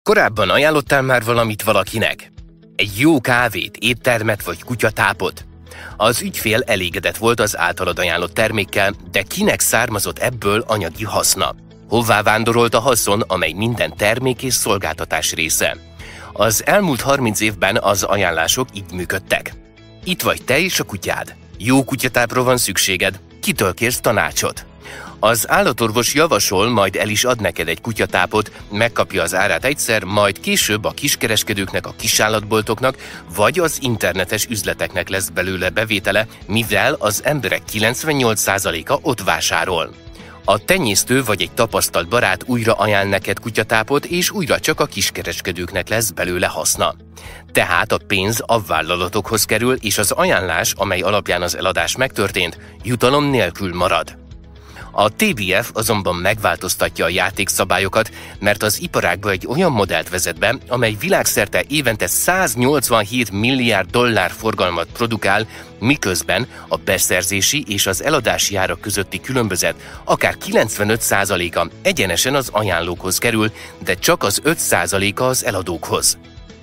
Korábban ajánlottál már valamit valakinek? Egy jó kávét, éttermet vagy kutyatápot? Az ügyfél elégedett volt az általad ajánlott termékkel, de kinek származott ebből anyagi haszna? Hová vándorolt a haszon, amely minden termék és szolgáltatás része? Az elmúlt 30 évben az ajánlások így működtek. Itt vagy te és a kutyád. Jó kutyatápra van szükséged. Kitől kérsz tanácsot? Az állatorvos javasol, majd el is ad neked egy kutyatápot, megkapja az árát egyszer, majd később a kiskereskedőknek, a kisállatboltoknak vagy az internetes üzleteknek lesz belőle bevétele, mivel az emberek 98%-a ott vásárol. A tenyésztő vagy egy tapasztalt barát újra ajánl neked kutyatápot, és újra csak a kiskereskedőknek lesz belőle haszna. Tehát a pénz a vállalatokhoz kerül, és az ajánlás, amely alapján az eladás megtörtént, jutalom nélkül marad. A TBF azonban megváltoztatja a játékszabályokat, mert az iparágba egy olyan modellt vezet be, amely világszerte évente 187 milliárd dollár forgalmat produkál, miközben a beszerzési és az eladási árak közötti különbözet akár 95%-a egyenesen az ajánlókhoz kerül, de csak az 5%-a az eladókhoz.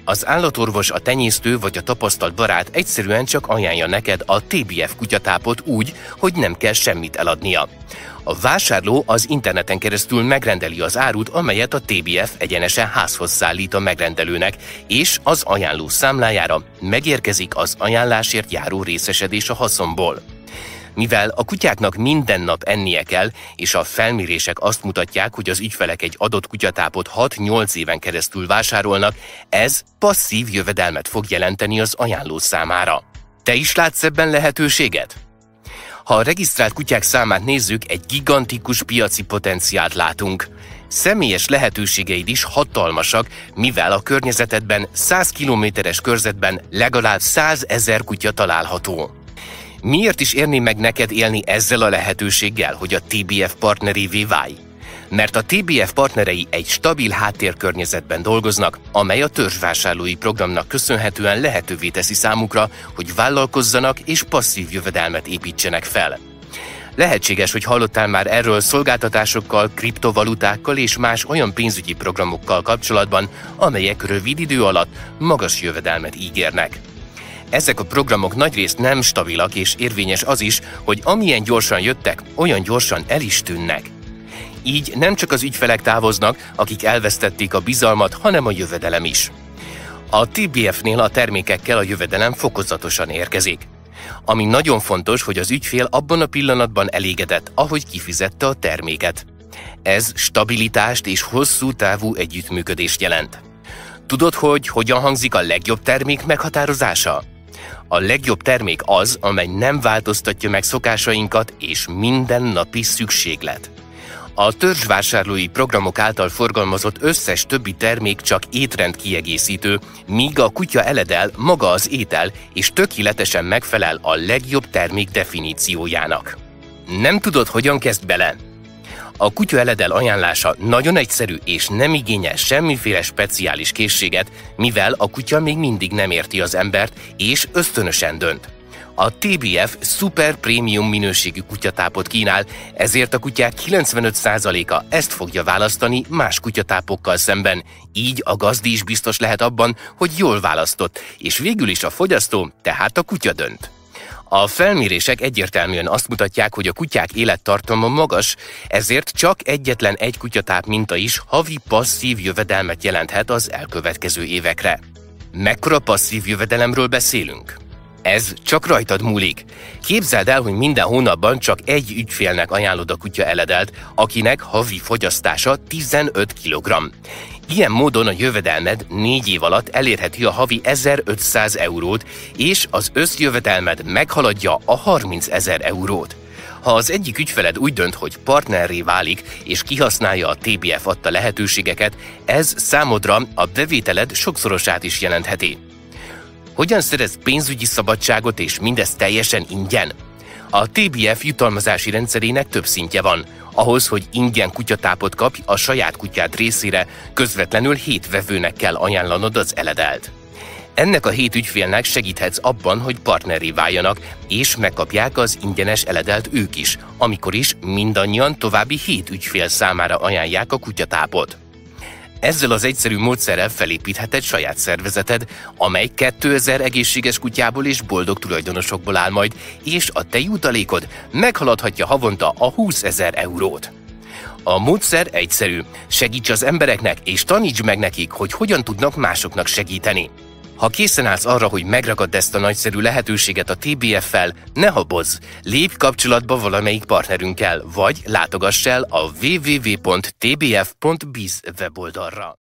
Az állatorvos, a tenyésztő vagy a tapasztalt barát egyszerűen csak ajánlja neked a TBF kutyatápot úgy, hogy nem kell semmit eladnia. A vásárló az interneten keresztül megrendeli az árut, amelyet a TBF egyenesen házhoz szállít a megrendelőnek, és az ajánló számlájára megérkezik az ajánlásért járó részesedés a haszonból. Mivel a kutyáknak minden nap ennie kell, és a felmérések azt mutatják, hogy az ügyfelek egy adott kutyatápot 6-8 éven keresztül vásárolnak, ez passzív jövedelmet fog jelenteni az ajánló számára. Te is látsz ebben lehetőséget? Ha a regisztrált kutyák számát nézzük, egy gigantikus piaci potenciált látunk. Személyes lehetőségeid is hatalmasak, mivel a környezetedben 100 kilométeres körzetben legalább 100 000 kutya található. Miért is érné meg neked élni ezzel a lehetőséggel, hogy a TBF partnerévé válj? Mert a TBF partnerei egy stabil háttérkörnyezetben dolgoznak, amely a törzsvásárlói programnak köszönhetően lehetővé teszi számukra, hogy vállalkozzanak és passzív jövedelmet építsenek fel. Lehetséges, hogy hallottál már erről szolgáltatásokkal, kriptovalutákkal és más olyan pénzügyi programokkal kapcsolatban, amelyek rövid idő alatt magas jövedelmet ígérnek. Ezek a programok nagyrészt nem stabilak, és érvényes az is, hogy amilyen gyorsan jöttek, olyan gyorsan el is tűnnek. Így nem csak az ügyfelek távoznak, akik elvesztették a bizalmat, hanem a jövedelem is. A TBF-nél a termékekkel a jövedelem fokozatosan érkezik. Ami nagyon fontos, hogy az ügyfél abban a pillanatban elégedett, ahogy kifizette a terméket. Ez stabilitást és hosszú távú együttműködést jelent. Tudod, hogy hogyan hangzik a legjobb termék meghatározása? A legjobb termék az, amely nem változtatja meg szokásainkat és mindennapi szükséglet. A törzsvásárlói programok által forgalmazott összes többi termék csak étrendkiegészítő, míg a kutya eledel maga az étel, és tökéletesen megfelel a legjobb termék definíciójának. Nem tudod, hogyan kezd bele? A kutya eledel ajánlása nagyon egyszerű és nem igényel semmiféle speciális készséget, mivel a kutya még mindig nem érti az embert és ösztönösen dönt. A TBF szuper prémium minőségű kutyatápot kínál, ezért a kutyák 95%-a ezt fogja választani más kutyatápokkal szemben, így a gazdi is biztos lehet abban, hogy jól választott, és végül is a fogyasztó, tehát a kutya dönt. A felmérések egyértelműen azt mutatják, hogy a kutyák élettartama magas, ezért csak egyetlen egy kutyatáp minta is havi passzív jövedelmet jelenthet az elkövetkező évekre. Mekkora passzív jövedelemről beszélünk? Ez csak rajtad múlik. Képzeld el, hogy minden hónapban csak egy ügyfélnek ajánlod a kutya eledelt, akinek havi fogyasztása 15 kg. Ilyen módon a jövedelmed 4 év alatt elérheti a havi 1500 eurót, és az összjövedelmed meghaladja a 30 000 eurót. Ha az egyik ügyfeled úgy dönt, hogy partnerré válik, és kihasználja a TBF adta lehetőségeket, ez számodra a bevételed sokszorosát is jelentheti. Hogyan szerez pénzügyi szabadságot, és mindez teljesen ingyen? A TBF jutalmazási rendszerének több szintje van. Ahhoz, hogy ingyen kutyatápot kapj a saját kutyád részére, közvetlenül 7 vevőnek kell ajánlanod az eledelt. Ennek a 7 ügyfélnek segíthetsz abban, hogy partnerré váljanak, és megkapják az ingyenes eledelt ők is, amikor is mindannyian további 7 ügyfél számára ajánlják a kutyatápot. Ezzel az egyszerű módszerrel felépítheted saját szervezeted, amely 2000 egészséges kutyából és boldog tulajdonosokból áll majd, és a te jutalékod meghaladhatja havonta a 20 000 eurót. A módszer egyszerű. Segíts az embereknek és tanítsd meg nekik, hogy hogyan tudnak másoknak segíteni. Ha készen állsz arra, hogy megragadd ezt a nagyszerű lehetőséget a TBF-fel, ne habozz! Lépj kapcsolatba valamelyik partnerünkkel, vagy látogass el a www.tbf.biz weboldalra.